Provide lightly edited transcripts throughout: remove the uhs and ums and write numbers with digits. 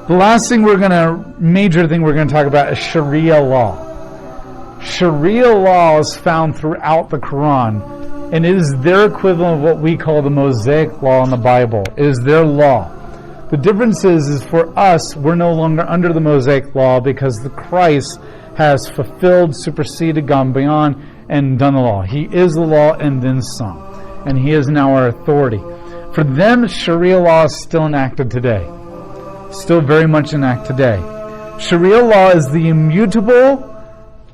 The last major thing we're going to talk about is Sharia law. Sharia law is found throughout the Quran, and it is their equivalent of what we call the Mosaic law in the Bible. It is their law. The difference is for us, we're no longer under the Mosaic law because the Christ has fulfilled, superseded, gone beyond, and done the law. He is the law and then some. And He is now our authority. For them, Sharia law is still enacted today. Still very much enacted today. Sharia law is the immutable,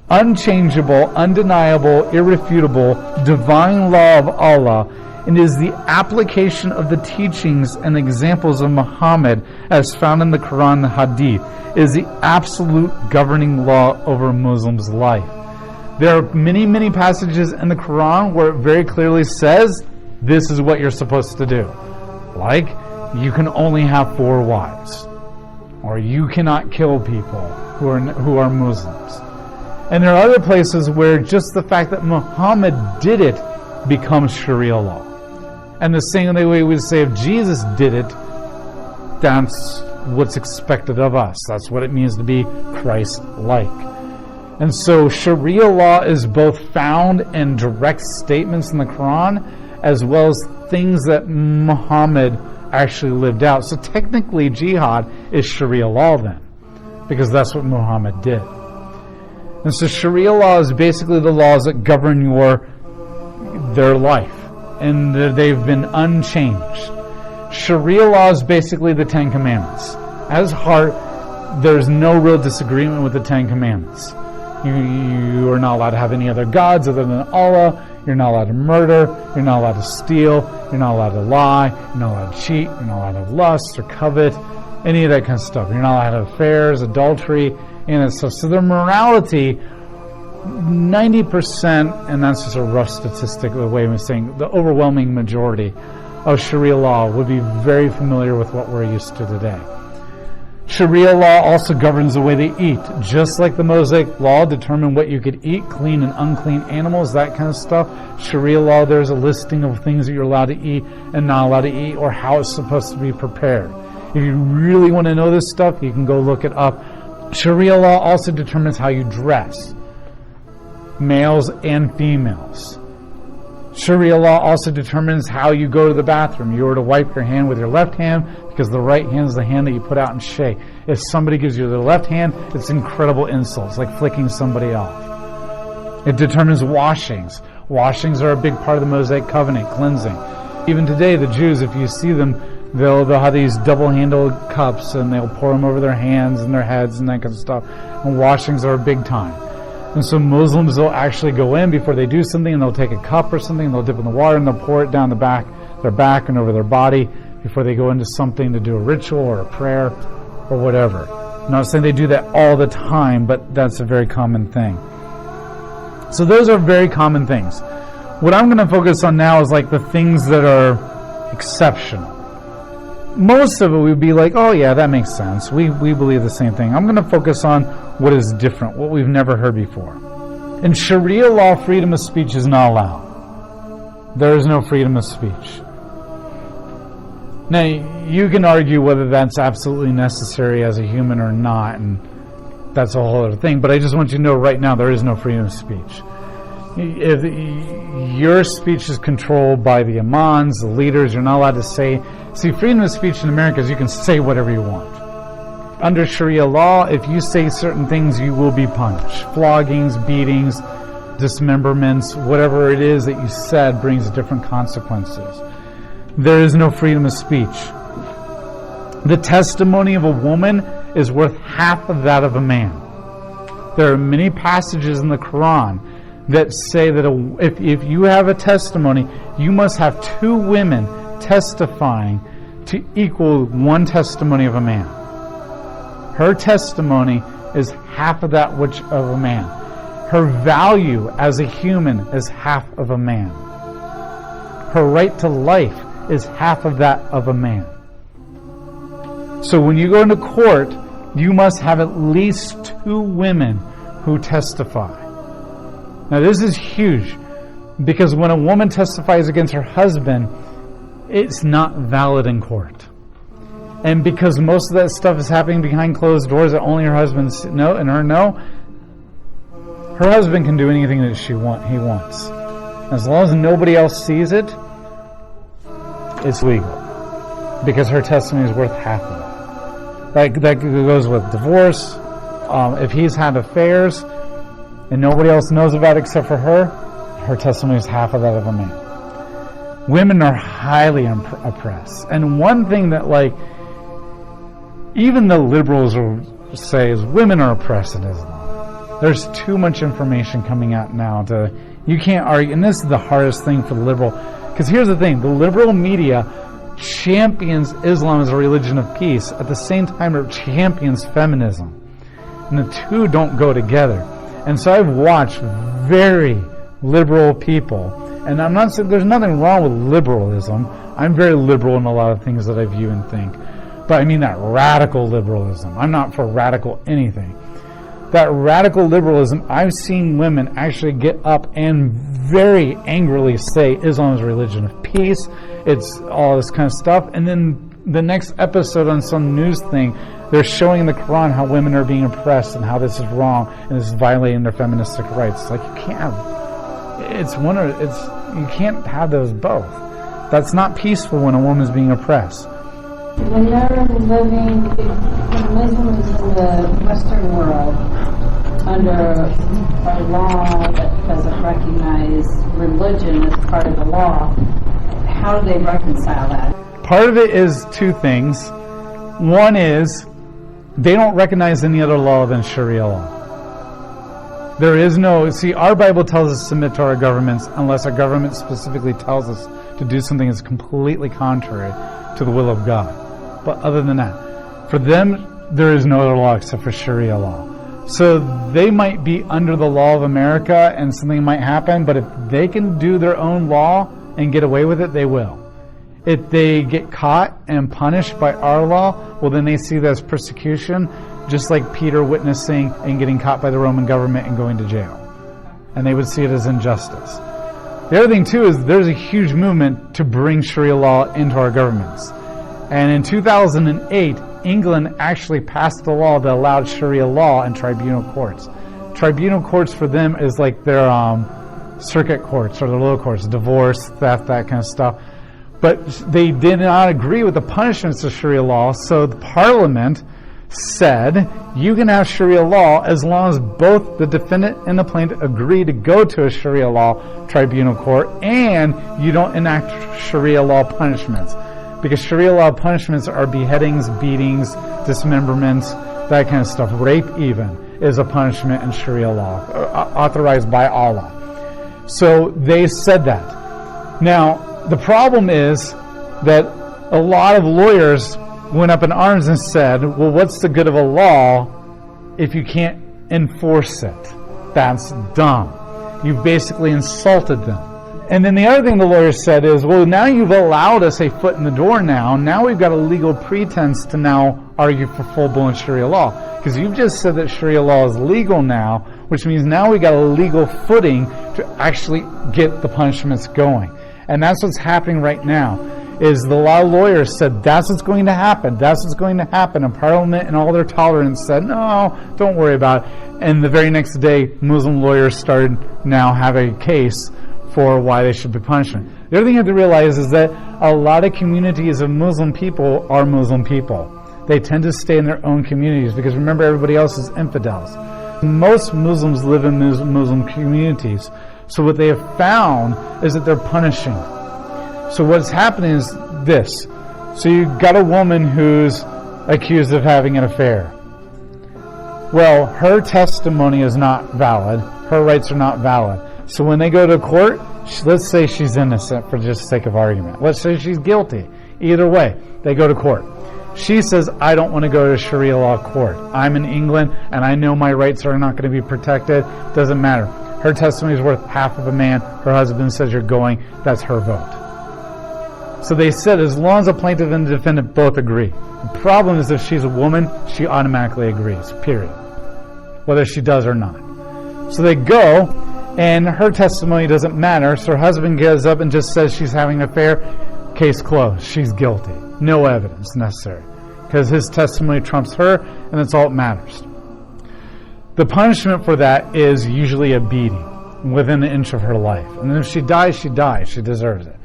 unchangeable, undeniable, irrefutable, divine law of Allah, and is the application of the teachings and examples of Muhammad as found in the Quran and Hadith. It is the absolute governing law over a Muslim's life. There are many, many passages in the Quran where it very clearly says this is what you're supposed to do. Like, you can only have 4 wives, or you cannot kill people who are Muslims. And there are other places where just the fact that Muhammad did it becomes Sharia law. And the same way we would say if Jesus did it, that's what's expected of us. That's what it means to be Christ-like. And so Sharia law is both found in direct statements in the Quran as well as things that Muhammad actually lived out. So technically jihad is Sharia law then, because that's what Muhammad did. And so Sharia law is basically the laws that govern their life, and they've been unchanged. Sharia law is basically the 10 Commandments. At its heart, there's no real disagreement with the 10 Commandments. You are not allowed to have any other gods other than Allah. You're not allowed to murder. You're not allowed to steal. You're not allowed to lie. You're not allowed to cheat. You're not allowed to have lust or covet, any of that kind of stuff. You're not allowed to have affairs, adultery, and that stuff. So their morality, 90%, and that's just a rough statistic, the way I'm saying, the overwhelming majority of Sharia law would be very familiar with what we're used to today. Sharia law also governs the way they eat. Just like the Mosaic law determined what you could eat, clean and unclean animals, that kind of stuff. Sharia law, there's a listing of things that you're allowed to eat and not allowed to eat, or how it's supposed to be prepared. If you really want to know this stuff, you can go look it up. Sharia law also determines how you dress, males and females. Sharia law also determines how you go to the bathroom. You are to wipe your hand with your left hand because the right hand is the hand that you put out and shake. If somebody gives you their left hand, it's incredible insult. It's like flicking somebody off. It determines washings. Washings are a big part of the Mosaic covenant, cleansing. Even today, the Jews, if you see them, they'll have these double-handled cups and they'll pour them over their hands and their heads and that kind of stuff. And washings are a big time. And so Muslims will actually go in before they do something, and they'll take a cup or something and they'll dip in the water and they'll pour it down their back and over their body before they go into something to do a ritual or a prayer or whatever. I'm not saying they do that all the time, but that's a very common thing. So those are very common things. What I'm going to focus on now is like the things that are exceptional. Most of it would be like, oh yeah, that makes sense. We believe the same thing. I'm going to focus on what is different, what we've never heard before. In Sharia law, freedom of speech is not allowed. There is no freedom of speech. Now, you can argue whether that's absolutely necessary as a human or not, and that's a whole other thing, but I just want you to know right now there is no freedom of speech. If your speech is controlled by the imams, the leaders, you're not allowed to say. See, freedom of speech in America is you can say whatever you want. Under Sharia law, if you say certain things, you will be punished. Floggings, beatings, dismemberments, whatever it is that you said brings different consequences. There is no freedom of speech. The testimony of a woman is worth half of that of a man. There are many passages in the Quran that say that if you have a testimony, you must have 2 women testifying to equal one testimony of a man. Her testimony is half of that which of a man. Her value as a human is half of a man. Her right to life is half of that of a man. So when you go into court, you must have at least 2 women who testify. Now this is huge, because when a woman testifies against her husband, it's not valid in court. And because most of that stuff is happening behind closed doors that only her husband know and her know, her husband can do anything that he wants. As long as nobody else sees it, it's legal. Because her testimony is worth half of it. That goes with divorce. If he's had affairs and nobody else knows about it except for her testimony is half of that of a man. Women are highly oppressed. And one thing that, like, even the liberals will say is women are oppressed in Islam. There's too much information coming out now you can't argue, and this is the hardest thing for the liberal, because here's the thing, the liberal media champions Islam as a religion of peace, at the same time it champions feminism. And the two don't go together. And so I've watched very liberal people, and I'm not saying there's nothing wrong with liberalism. I'm very liberal in a lot of things that I view and think. But I mean that radical liberalism. I'm not for radical anything. That radical liberalism, I've seen women actually get up and very angrily say Islam is a religion of peace. It's all this kind of stuff. And then the next episode on some news thing, they're showing in the Quran how women are being oppressed and how this is wrong and this is violating their feministic rights. It's like, you can't have, you can't have those both. That's not peaceful when a woman's being oppressed. When you're living, when Muslims in the Western world under a law that doesn't recognize religion as part of the law, how do they reconcile that? Part of it is two things. One is they don't recognize any other law than Sharia law. There is no, see, our Bible tells us to submit to our governments unless our government specifically tells us to do something that's completely contrary to the will of God. But other than that, for them, there is no other law except for Sharia law. So they might be under the law of America and something might happen, but if they can do their own law and get away with it, they will. If they get caught and punished by our law, well, then they see that as persecution, just like Peter witnessing and getting caught by the Roman government and going to jail. And they would see it as injustice. The other thing, too, is there's a huge movement to bring Sharia law into our governments. And in 2008, England actually passed a law that allowed Sharia law in tribunal courts. Tribunal courts for them is like their circuit courts or their lower courts, divorce, theft, that kind of stuff. But they did not agree with the punishments of Sharia law, so the Parliament said you can have Sharia law as long as both the defendant and the plaintiff agree to go to a Sharia law tribunal court and you don't enact Sharia law punishments. Because Sharia law punishments are beheadings, beatings, dismemberments, that kind of stuff. Rape even is a punishment in Sharia law, authorized by Allah. So they said that. Now, the problem is that a lot of lawyers went up in arms and said, well, what's the good of a law if you can't enforce it? That's dumb. You've basically insulted them. And then the other thing the lawyers said is, well, now you've allowed us a foot in the door now we've got a legal pretense to now argue for full-blown Sharia law. Because you've just said that Sharia law is legal now, which means now we've got a legal footing to actually get the punishments going. And that's what's happening right now, is the law lawyers said, that's what's going to happen, that's what's going to happen. And Parliament and all their tolerance said, no, don't worry about it. And the very next day, Muslim lawyers started now have a case for why they should be punished. The other thing you have to realize is that a lot of communities of Muslim people are Muslim people. They tend to stay in their own communities because remember, everybody else is infidels. Most Muslims live in Muslim communities. So what they have found is that they're punishing. So what's happening is this. So you've got a woman who's accused of having an affair. Well, her testimony is not valid. Her rights are not valid. So when they go to court, let's say she's innocent for just sake of argument. Let's say she's guilty. Either way, they go to court. She says, I don't want to go to Sharia law court. I'm in England and I know my rights are not going to be protected. Doesn't matter. Her testimony is worth half of a man. Her husband says you're going. That's her vote. So they said as long as the plaintiff and the defendant both agree. The problem is if she's a woman, she automatically agrees, period. Whether she does or not. So they go, and her testimony doesn't matter, so her husband gets up and just says she's having an affair. Case closed. She's guilty. No evidence necessary. because his testimony trumps her, and that's all that matters. The punishment for that is usually a beating within an inch of her life. And if she dies, she dies. She deserves it.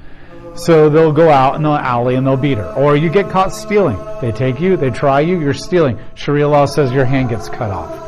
So they'll go out and they'll alley and they'll beat her. Or you get caught stealing. They take you, they try you, you're stealing. Sharia law says your hand gets cut off.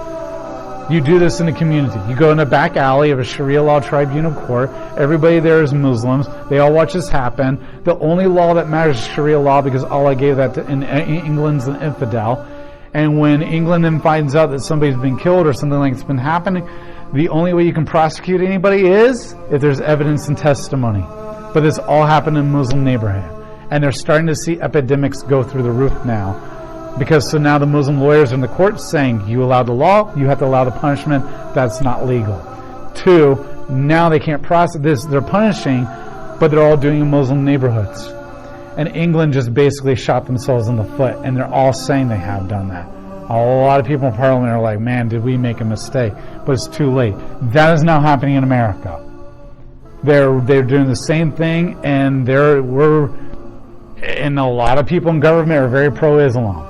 You do this in a community. You go in a back alley of a Sharia law tribunal court. Everybody there is Muslims. They all watch this happen. The only law that matters is Sharia law because Allah gave that to in England's an infidel. And when England then finds out that somebody's been killed or something like it's been happening, the only way you can prosecute anybody is if there's evidence and testimony. But this all happened in a Muslim neighborhood. And they're starting to see epidemics go through the roof now. Because so now the Muslim lawyers in the court saying, you allow the law, you have to allow the punishment, that's not legal. 2, now they can't prosecute this, they're punishing, but they're all doing it in Muslim neighborhoods. And England just basically shot themselves in the foot, and they're all saying they have done that. A lot of people in Parliament are like, man, did we make a mistake? But it's too late. That is now happening in America. They're doing the same thing, and and a lot of people in government are very pro-Islam.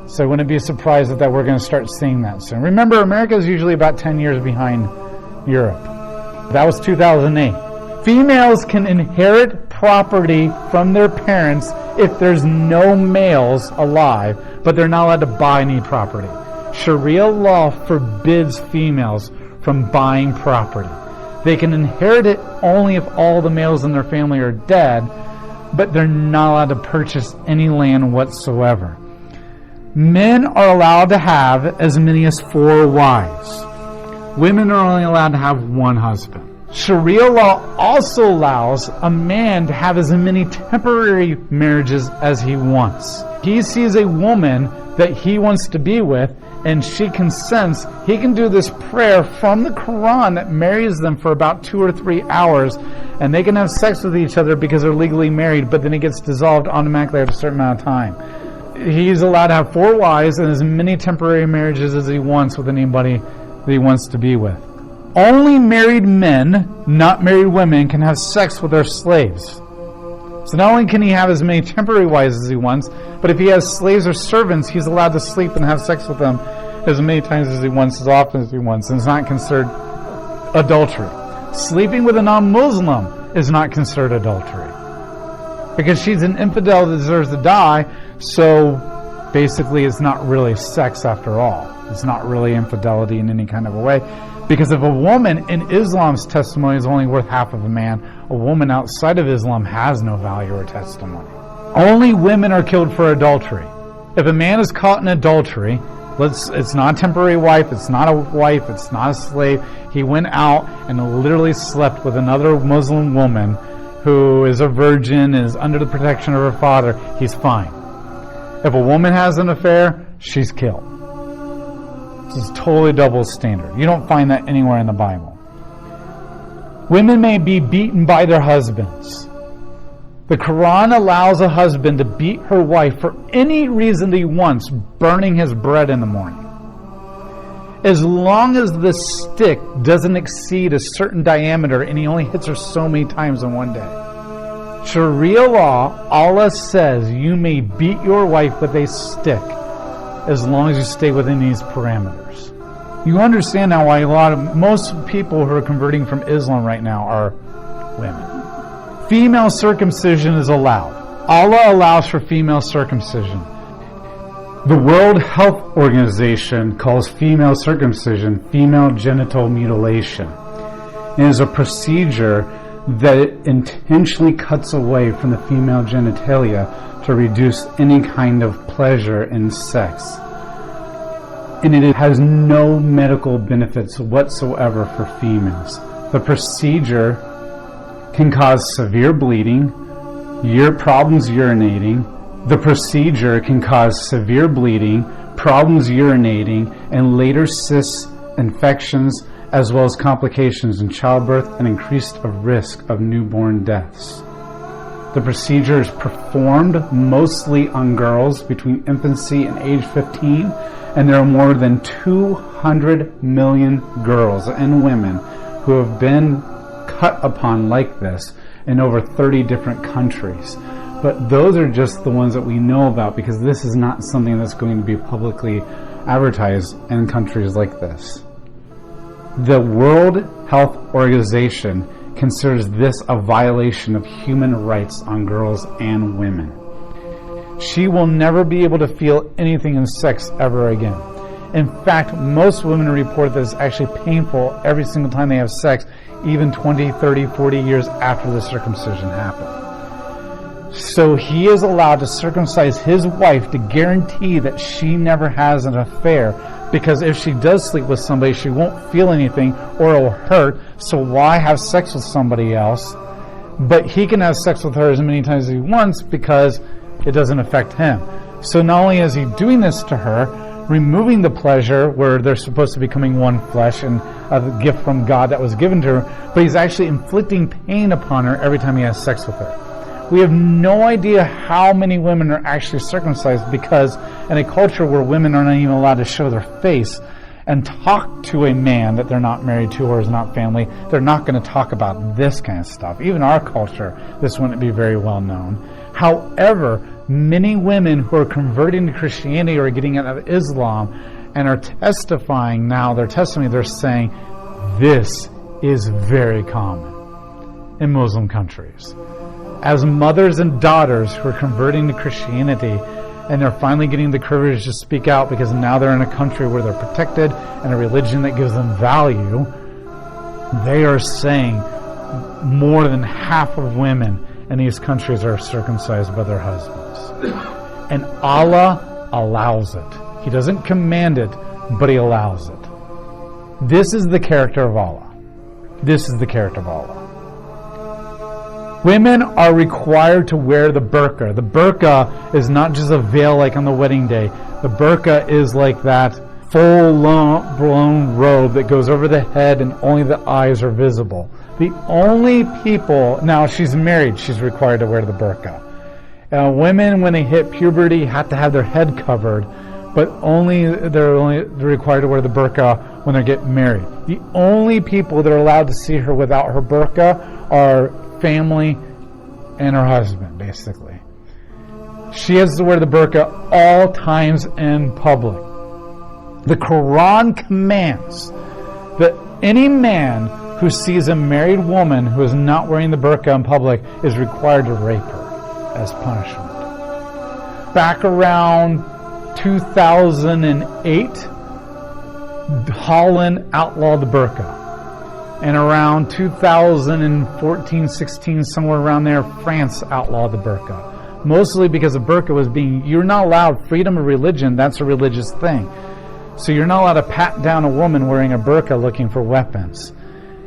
So I wouldn't be surprised that we're going to start seeing that soon. Remember, America is usually about 10 years behind Europe. That was 2008. Females can inherit property from their parents if there's no males alive, but they're not allowed to buy any property. Sharia law forbids females from buying property. They can inherit it only if all the males in their family are dead, but they're not allowed to purchase any land whatsoever. Men are allowed to have as many as 4 wives. Women are only allowed to have 1 husband. Sharia law also allows a man to have as many temporary marriages as he wants. He sees a woman that he wants to be with, and she consents. He can do this prayer from the Quran that marries them for about 2 or 3 hours, and they can have sex with each other because they're legally married, but then it gets dissolved automatically after a certain amount of time. He's allowed to have 4 wives and as many temporary marriages as he wants with anybody that he wants to be with. Only married men, not married women, can have sex with their slaves. So not only can he have as many temporary wives as he wants, but if he has slaves or servants, he's allowed to sleep and have sex with them as many times as he wants, as often as he wants, and it's not considered adultery. Sleeping with a non-Muslim is not considered adultery, because she's an infidel that deserves to die. So basically it's not really sex after all. It's not really infidelity in any kind of a way. Because if a woman in Islam's testimony is only worth half of a man, a woman outside of Islam has no value or testimony. Only women are killed for adultery. If a man is caught in adultery, it's not a temporary wife, it's not a wife, it's not a slave. He went out and literally slept with another Muslim woman who is a virgin and is under the protection of her father, he's fine. If a woman has an affair, she's killed. This is totally double standard. You don't find that anywhere in the Bible. Women may be beaten by their husbands. The Quran allows a husband to beat her wife for any reason that he wants, burning his bread in the morning. As long as the stick doesn't exceed a certain diameter and he only hits her so many times in one day. Sharia law, Allah says you may beat your wife with a stick as long as you stay within these parameters. You understand now why most people who are converting from Islam right now are women. Female circumcision is allowed. Allah allows for female circumcision. The World Health Organization calls female circumcision female genital mutilation. It is a procedure that intentionally cuts away from the female genitalia to reduce any kind of pleasure in sex. And it has no medical benefits whatsoever for females. The procedure can cause severe bleeding, problems urinating. The procedure can cause severe bleeding, problems urinating, and later cysts, infections, as well as complications in childbirth and increased risk of newborn deaths. The procedure is performed mostly on girls between infancy and age 15, and there are more than 200 million girls and women who have been cut upon like this in over 30 different countries. But those are just the ones that we know about, because this is not something that's going to be publicly advertised in countries like this. The World Health Organization considers this a violation of human rights on girls and women. She will never be able to feel anything in sex ever again. In fact, most women report that it's actually painful every single time they have sex, even 20, 30, 40 years after the circumcision happened. So he is allowed to circumcise his wife to guarantee that she never has an affair, because if she does sleep with somebody, she won't feel anything or it'll hurt, so why have sex with somebody else? But he can have sex with her as many times as he wants because it doesn't affect him. So not only is he doing this to her, removing the pleasure where they're supposed to be becoming one flesh and a gift from God that was given to her, but he's actually inflicting pain upon her every time he has sex with her. We have no idea how many women are actually circumcised, because in a culture where women are not even allowed to show their face and talk to a man that they're not married to or is not family, they're not going to talk about this kind of stuff. Even our culture, this wouldn't be very well known. However, many women who are converting to Christianity or getting out of Islam and are testifying now, their testimony, they're saying this is very common in Muslim countries. As mothers and daughters who are converting to Christianity, and they're finally getting the courage to speak out because now they're in a country where they're protected and a religion that gives them value, they are saying more than half of women in these countries are circumcised by their husbands. And Allah allows it. He doesn't command it, but He allows it. This is the character of Allah. This is the character of Allah. Women are required to wear the burqa. The burqa is not just a veil like on the wedding day. The burqa is like that full-blown robe that goes over the head and only the eyes are visible. The only people, now she's married, she's required to wear the burqa. Women, when they hit puberty, have to have their head covered, but they're only required to wear the burqa when they get married. The only people that are allowed to see her without her burqa are family and her husband, basically. She has to wear the burqa all times in public. The Quran commands that any man who sees a married woman who is not wearing the burqa in public is required to rape her as punishment. Back around 2008, Holland outlawed the burqa. And around 2014-16, somewhere around there, France outlawed the burqa. Mostly because the burqa was you're not allowed freedom of religion, that's a religious thing. So you're not allowed to pat down a woman wearing a burqa looking for weapons.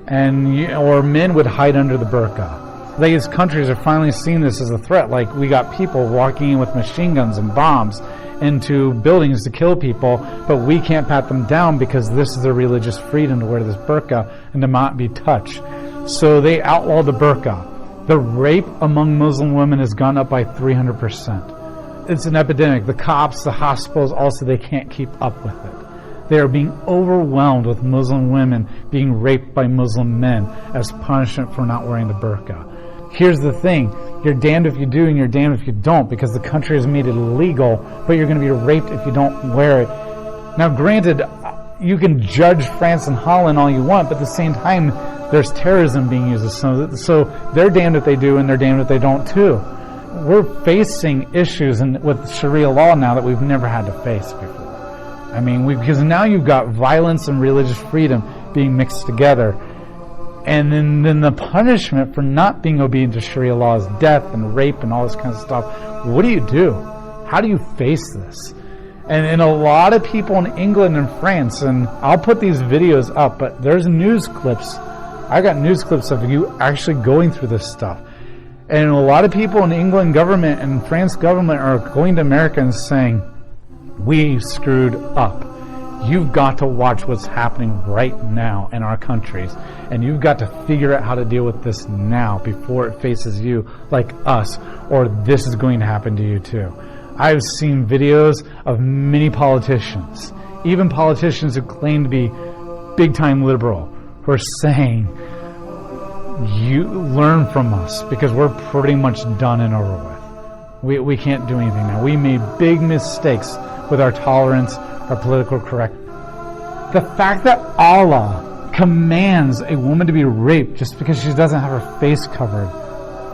Or men would hide under the burqa. These countries are finally seeing this as a threat. Like, we got people walking in with machine guns and bombs into buildings to kill people, but we can't pat them down because this is their religious freedom to wear this burqa and to not be touched. So they outlawed the burqa. The rape among Muslim women has gone up by 300%. It's an epidemic. The cops, the hospitals, also, they can't keep up with it. They are being overwhelmed with Muslim women being raped by Muslim men as punishment for not wearing the burqa. Here's the thing, you're damned if you do and you're damned if you don't, because the country has made it illegal, but you're going to be raped if you don't wear it. Now granted, you can judge France and Holland all you want, but at the same time, there's terrorism being used. So they're damned if they do and they're damned if they don't too. We're facing issues with Sharia law now that we've never had to face before. I mean, because now you've got violence and religious freedom being mixed together. And then the punishment for not being obedient to Sharia law is death and rape and all this kind of stuff. What do you do? How do you face this? And a lot of people in England and France, and I'll put these videos up, but there's news clips. I got news clips of you actually going through this stuff. And a lot of people in England government and France government are going to America and saying, we screwed up. You've got to watch what's happening right now in our countries, and you've got to figure out how to deal with this now before it faces you like us, or this is going to happen to you too. I've seen videos of many politicians, even politicians who claim to be big-time liberal, who are saying, you learn from us because we're pretty much done and over with. We can't do anything now. We made big mistakes with our tolerance, our political correctness. The fact that Allah commands a woman to be raped just because she doesn't have her face covered,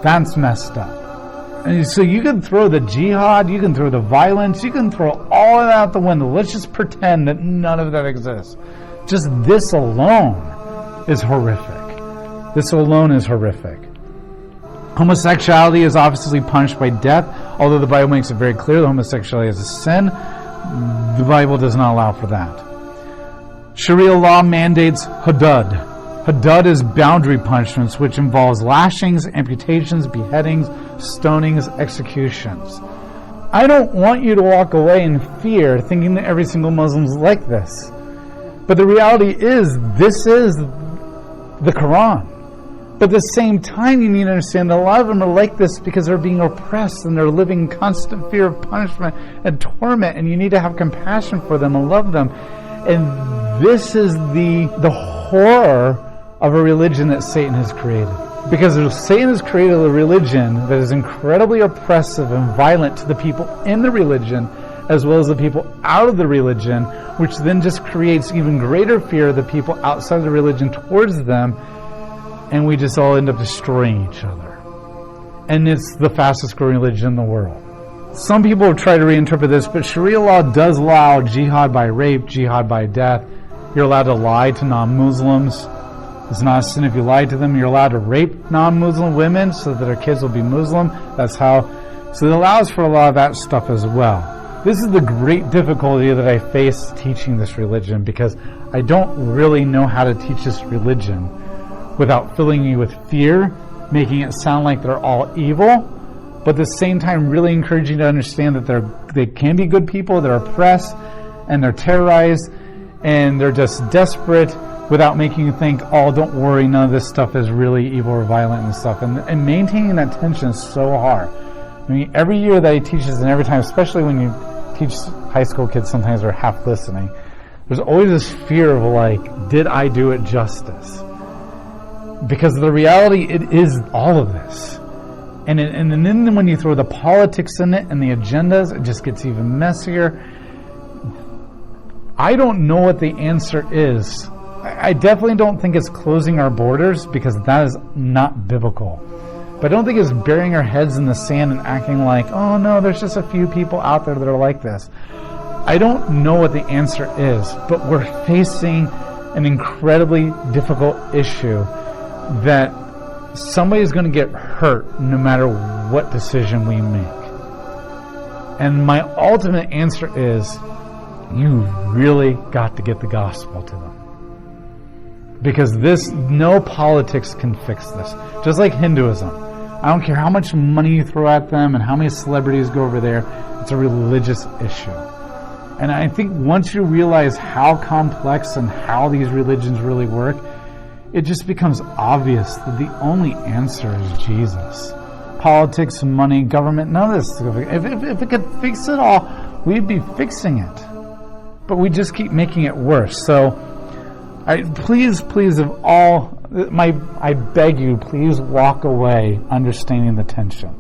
that's messed up. And so you can throw the jihad, you can throw the violence, you can throw all of that out the window. Let's just pretend that none of that exists. Just this alone is horrific. This alone is horrific. Homosexuality is obviously punished by death, although the Bible makes it very clear that homosexuality is a sin. The Bible does not allow for that. Sharia law mandates hudud. Hudud is boundary punishments, which involves lashings, amputations, beheadings, stonings, executions. I don't want you to walk away in fear thinking that every single Muslim is like this. But the reality is, this is the Quran. But at the same time, you need to understand that a lot of them are like this because they're being oppressed and they're living in constant fear of punishment and torment, and you need to have compassion for them and love them. And this is the horror of a religion that Satan has created. Because Satan has created a religion that is incredibly oppressive and violent to the people in the religion, as well as the people out of the religion, which then just creates even greater fear of the people outside of the religion towards them, and we just all end up destroying each other. And it's the fastest growing religion in the world. Some people try to reinterpret this, but Sharia law does allow jihad by rape, jihad by death. You're allowed to lie to non-Muslims. It's not a sin if you lie to them. You're allowed to rape non-Muslim women so that their kids will be Muslim. So it allows for a lot of that stuff as well. This is the great difficulty that I face teaching this religion, because I don't really know how to teach this religion without filling you with fear, making it sound like they're all evil, but at the same time really encouraging you to understand that they can be good people, they're oppressed, and they're terrorized, and they're just desperate, without making you think, oh, don't worry, none of this stuff is really evil or violent and stuff. And maintaining that tension is so hard. I mean, every year that I teach this, and every time, especially when you teach high school kids, sometimes they're half listening, there's always this fear of like, did I do it justice? Because the reality, it is all of this. And then when you throw the politics in it and the agendas, it just gets even messier. I don't know what the answer is. I definitely don't think it's closing our borders, because that is not biblical. But I don't think it's burying our heads in the sand and acting like, oh no, there's just a few people out there that are like this. I don't know what the answer is, but we're facing an incredibly difficult issue that somebody's going to get hurt no matter what decision we make. And my ultimate answer is, you really got to get the gospel to them. Because no politics can fix this. Just like Hinduism. I don't care how much money you throw at them and how many celebrities go over there, it's a religious issue. And I think once you realize how complex and how these religions really work, it just becomes obvious that the only answer is Jesus. Politics, money, government, none of this stuff. If it could fix it all, we'd be fixing it. But we just keep making it worse. So, please, I beg you, please walk away understanding the tension.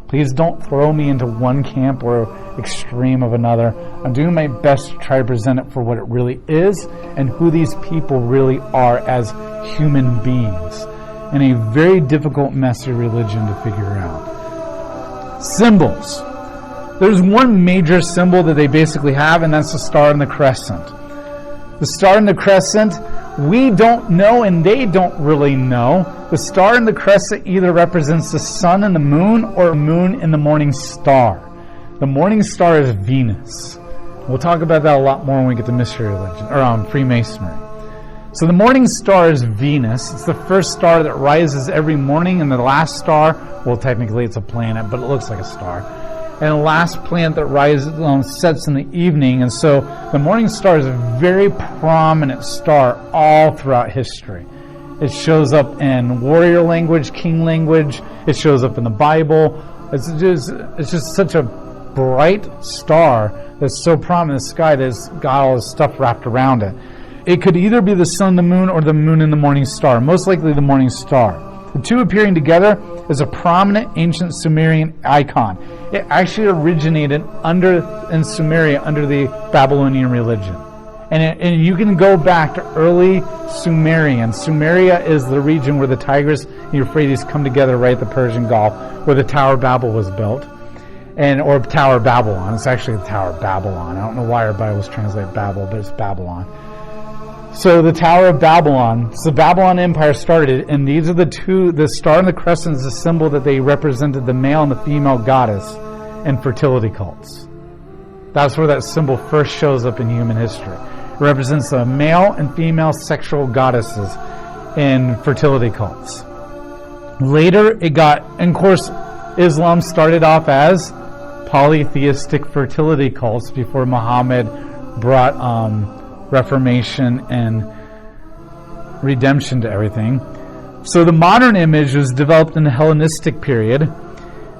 Please don't throw me into one camp or extreme of another. I'm doing my best to try to present it for what it really is and who these people really are as human beings in a very difficult, messy religion to figure out. Symbols. There's one major symbol that they basically have, and that's the star and the crescent. The star and the crescent, we don't know and they don't really know. The star and the crescent either represents the sun and the moon, or moon and the morning star. The morning star is Venus. We'll talk about that a lot more when we get to mystery religion, or Freemasonry. So the morning star is Venus. It's the first star that rises every morning, and the last star, well, technically it's a planet, but it looks like a star. And the last planet that rises sets in the evening. And so the morning star is a very prominent star all throughout history. It shows up in warrior language, king language. It shows up in the Bible. It's just such a bright star that's so prominent in the sky that it's got all this stuff wrapped around it. It could either be the sun, the moon, or the moon and the morning star. Most likely the morning star. The two appearing together is a prominent ancient Sumerian icon. It actually originated in Sumeria under the Babylonian religion. And you can go back to early Sumerian. Sumeria is the region where the Tigris and Euphrates come together right at the Persian Gulf, where the Tower of Babel was built. Or Tower of Babylon. It's actually the Tower of Babylon. I don't know why our Bibles translate Babel, but it's Babylon. So the Tower of Babylon, so the Babylon Empire started, and these are the star and the crescent is a symbol that they represented the male and the female goddess in fertility cults. That's where that symbol first shows up in human history. It represents the male and female sexual goddesses in fertility cults. Later, and of course, Islam started off as polytheistic fertility cults before Muhammad brought reformation and redemption to everything. So the modern image was developed in the Hellenistic period,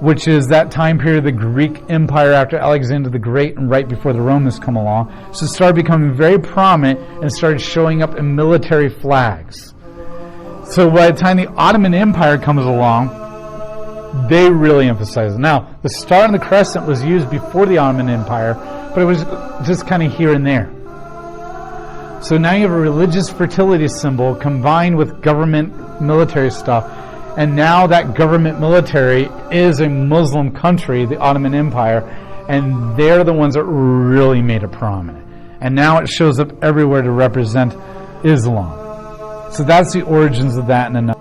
which is that time period of the Greek Empire after Alexander the Great and right before the Romans come along. So it started becoming very prominent and started showing up in military flags. So by the time the Ottoman Empire comes along, they really emphasize it. Now, the star and the crescent was used before the Ottoman Empire, but it was just kind of here and there. So now you have a religious fertility symbol combined with government military stuff, and now that government military is a Muslim country, the Ottoman Empire, and they're the ones that really made it prominent. And now it shows up everywhere to represent Islam. So that's the origins of that in a nutshell.